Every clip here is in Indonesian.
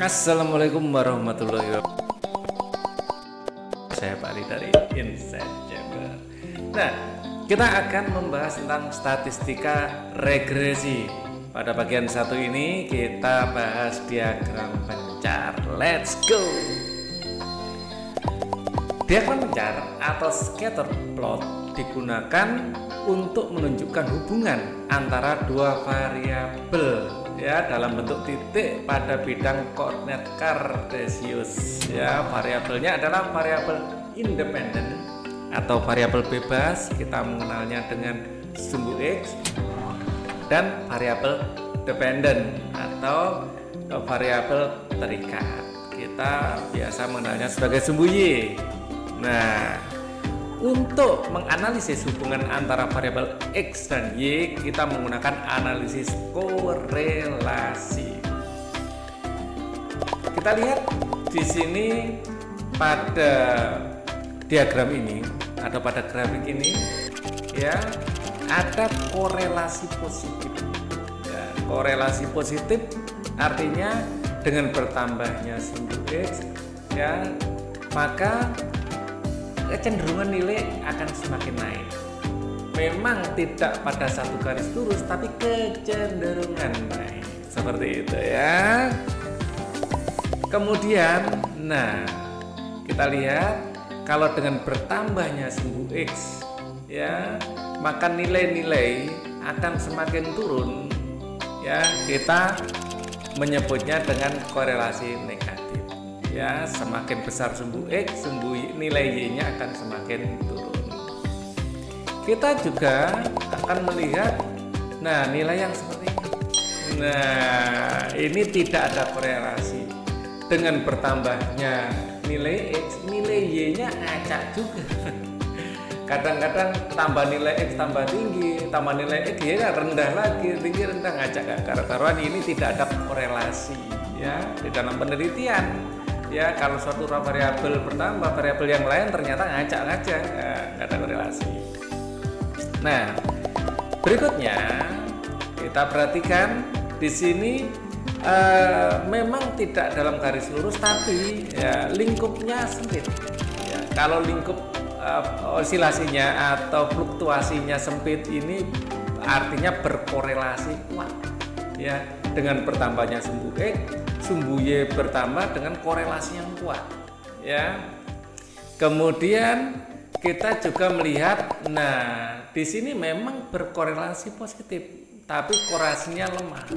Assalamualaikum warahmatullahi wabarakatuh. Saya Pak Ali dari Insight Chamber. Nah, kita akan membahas tentang statistika regresi. Pada bagian satu ini kita bahas diagram pencar. Let's go. Diagram pencar atau scatter plot digunakan untuk menunjukkan hubungan antara dua variabel ya dalam bentuk titik pada bidang koordinat kartesius. Ya, variabelnya adalah variabel independen atau variabel bebas, kita mengenalnya dengan sumbu X, dan variabel dependen atau variabel terikat, kita biasa mengenalnya sebagai sumbu Y. Nah, untuk menganalisis hubungan antara variabel X dan Y, kita menggunakan analisis korelasi. Kita lihat di sini pada diagram ini atau pada grafik ini ya, ada korelasi positif. Ya, korelasi positif artinya dengan bertambahnya sumbu X ya, maka kecenderungan nilai akan semakin naik. Memang tidak pada satu garis lurus, tapi kecenderungan naik. Seperti itu ya. Kemudian, nah, kita lihat kalau dengan bertambahnya sumbu X ya, maka nilai-nilai akan semakin turun. Ya, kita menyebutnya dengan korelasi negatif. Ya, semakin besar sumbu X, nilai Y-nya akan semakin turun. Kita juga akan melihat, nah, nilai yang seperti ini. Nah, ini tidak ada korelasi. Dengan bertambahnya nilai X, nilai Y-nya acak juga. Kadang-kadang tambah nilai X tambah tinggi, tambah nilai X ya rendah lagi, tinggi rendah, ngacak gak karuan. Ini tidak ada korelasi ya di dalam penelitian. Ya, kalau suatu variabel bertambah, variabel yang lain ternyata ngacak aja, nggak ada korelasi. Nah, berikutnya kita perhatikan di sini memang tidak dalam garis lurus, tapi ya, lingkupnya sempit. Ya, kalau lingkup osilasinya atau fluktuasinya sempit ini artinya berkorelasi kuat. Ya, dengan bertambahnya sumbu X, sumbu Y bertambah dengan korelasi yang kuat ya. Kemudian kita juga melihat, nah, di sini memang berkorelasi positif, tapi korelasinya lemah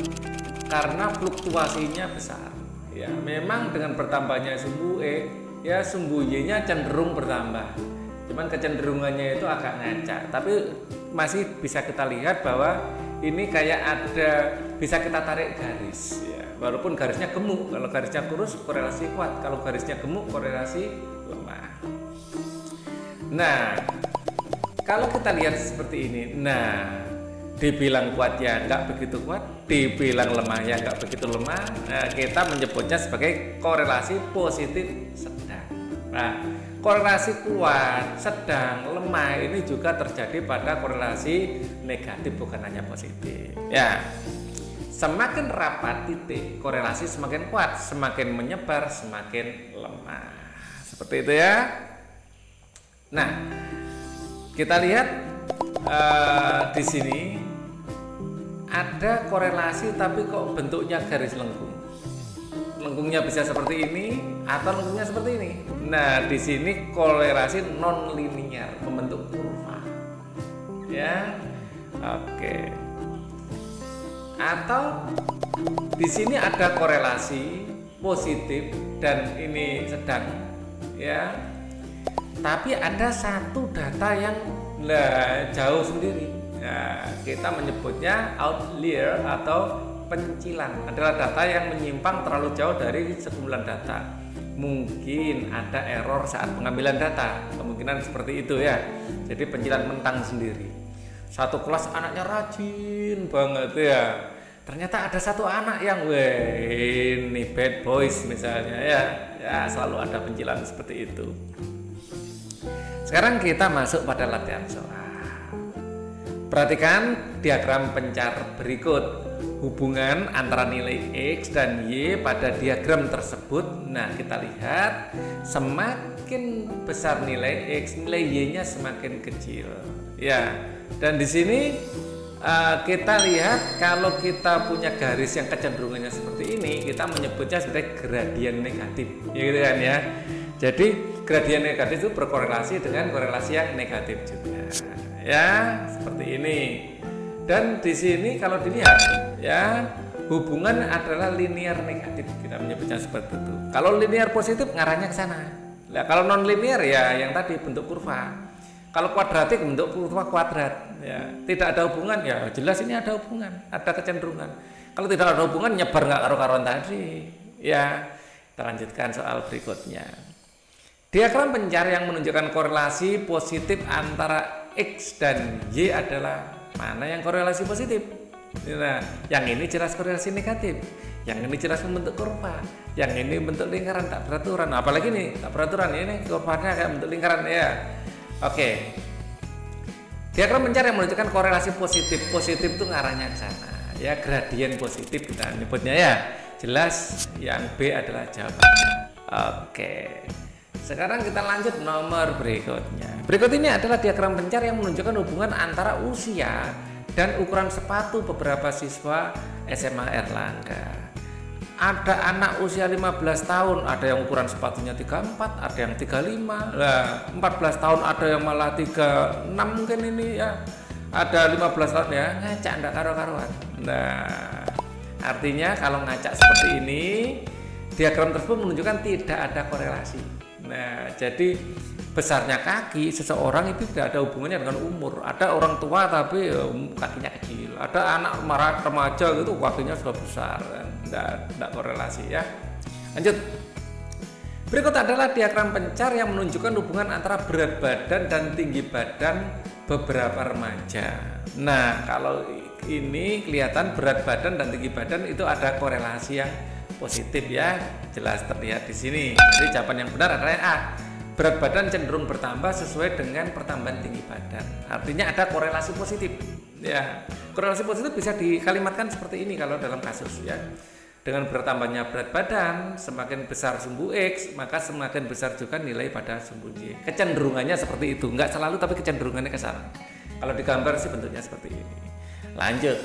karena fluktuasinya besar ya. Memang dengan bertambahnya sumbu X ya, sumbu Y-nya cenderung bertambah, cuman kecenderungannya itu agak ngacak, tapi masih bisa kita lihat bahwa ini kayak ada, bisa kita tarik garis ya. Walaupun garisnya gemuk, kalau garisnya kurus korelasi kuat, kalau garisnya gemuk korelasi lemah. Nah, kalau kita lihat seperti ini, nah, dibilang kuat ya nggak begitu kuat, dibilang lemah ya nggak begitu lemah. Nah, kita menyebutnya sebagai korelasi positif sedang. Nah, korelasi kuat, sedang, lemah ini juga terjadi pada korelasi negatif, bukan hanya positif ya. Semakin rapat titik korelasi semakin kuat, semakin menyebar semakin lemah. Seperti itu ya. Nah, kita lihat di sini ada korelasi tapi kok bentuknya garis lengkung. Lengkungnya bisa seperti ini atau lengkungnya seperti ini. Nah, di sini korelasi non linier, membentuk kurva. Ya. Oke. Atau di sini ada korelasi positif dan ini sedang ya, tapi ada satu data yang jauh sendiri. Nah, kita menyebutnya outlier atau pencilan, adalah data yang menyimpang terlalu jauh dari sekumpulan data. Mungkin ada error saat pengambilan data, kemungkinan seperti itu ya. Jadi pencilan mentang sendiri. Satu kelas anaknya rajin banget ya, ternyata ada satu anak yang ini bad boys misalnya ya, selalu ada pencilan seperti itu. Sekarang kita masuk pada latihan soal. Perhatikan diagram pencar berikut. hubungan antara nilai X dan Y pada diagram tersebut. Nah, kita lihat semakin besar nilai X, nilai Y-nya semakin kecil. Ya, dan di sini kita lihat kalau kita punya garis yang kecenderungannya seperti ini, kita menyebutnya sebagai gradien negatif, ya gitu kan ya. Jadi gradien negatif itu berkorelasi dengan korelasi yang negatif juga, ya seperti ini. Dan di sini kalau dilihat, ya hubungan adalah linear negatif, kita menyebutnya seperti itu. Kalau linear positif ngarahnya ke sana. Nah, kalau non linear ya yang tadi bentuk kurva. Kalau kuadratik bentuk kurva kuadrat, ya tidak ada hubungan, ya jelas ini ada hubungan, ada kecenderungan. Kalau tidak ada hubungan nyebar nggak karu-karuan tadi, ya. Kita lanjutkan soal berikutnya. Diagram pencar yang menunjukkan korelasi positif antara X dan Y adalah mana yang korelasi positif? Nah, yang ini jelas korelasi negatif, yang ini jelas membentuk kurva, yang ini bentuk lingkaran tak beraturan. Apalagi nih tak beraturan, ini kurvanya kayak bentuk lingkaran ya. Oke. Diagram pencar yang menunjukkan korelasi positif. Positif itu ngarahnya ke sana. Ya, gradien positif kita nyebutnya ya. Jelas yang B adalah jawabannya. Oke. Sekarang kita lanjut nomor berikutnya. Berikut ini adalah diagram pencar yang menunjukkan hubungan antara usia dan ukuran sepatu beberapa siswa SMA Erlangga. Ada anak usia 15 tahun, ada yang ukuran sepatunya 34, ada yang 35. Nah, 14 tahun ada yang malah 36 mungkin ini ya. Ada 15 tahun ya, ngacak enggak karu-karuan. Nah, artinya kalau ngacak seperti ini, diagram tersebut menunjukkan tidak ada korelasi. Nah, jadi besarnya kaki seseorang itu tidak ada hubungannya dengan umur. Ada orang tua tapi kakinya kecil. Ada anak remaja gitu kakinya sudah besar. Tidak korelasi ya. Lanjut. Berikut adalah diagram pencar yang menunjukkan hubungan antara berat badan dan tinggi badan beberapa remaja. Nah, kalau ini kelihatan berat badan dan tinggi badan itu ada korelasi yang positif ya. Jelas terlihat di sini. Jadi jawaban yang benar adalah A. Berat badan cenderung bertambah sesuai dengan pertambahan tinggi badan. Artinya ada korelasi positif. Ya, korelasi positif bisa dikalimatkan seperti ini kalau dalam kasus ya. Dengan bertambahnya berat badan, semakin besar sumbu X, maka semakin besar juga nilai pada sumbu Y. Kecenderungannya seperti itu, enggak selalu tapi kecenderungannya ke sana. Kalau digambar sih bentuknya seperti ini. Lanjut.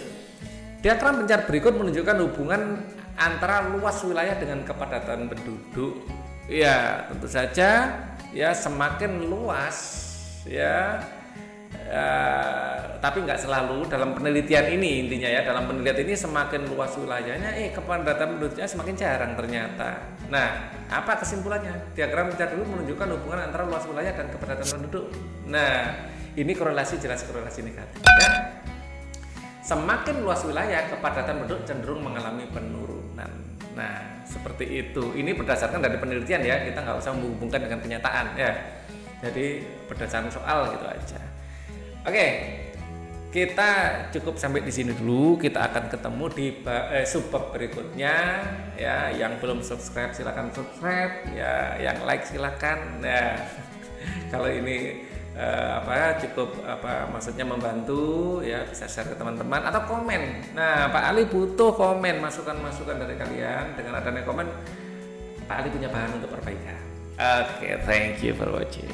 Diagram pencar berikut menunjukkan hubungan antara luas wilayah dengan kepadatan penduduk. Ya, tentu saja ya semakin luas ya. Tapi nggak selalu dalam penelitian ini, intinya ya dalam penelitian ini semakin luas wilayahnya kepadatan penduduknya semakin jarang ternyata. Nah, apa kesimpulannya? Diagram pencar dulu menunjukkan hubungan antara luas wilayah dan kepadatan penduduk. Nah, ini korelasi jelas korelasi negatif ya. Semakin luas wilayah kepadatan penduduk cenderung mengalami penurunan. Nah, seperti itu. Ini berdasarkan dari penelitian ya, kita nggak usah menghubungkan dengan kenyataan ya. Jadi berdasarkan soal gitu aja. Oke, kita cukup sampai di sini dulu. Kita akan ketemu di subbab berikutnya ya. Yang belum subscribe silakan subscribe ya. Yang like silakan. Ya, kalau ini cukup maksudnya membantu ya, bisa share ke teman-teman atau komen. Nah, Pak Ali butuh komen, masukan-masukan dari kalian. Dengan adanya komen, Pak Ali punya bahan untuk perbaikan. Oke, thank you for watching.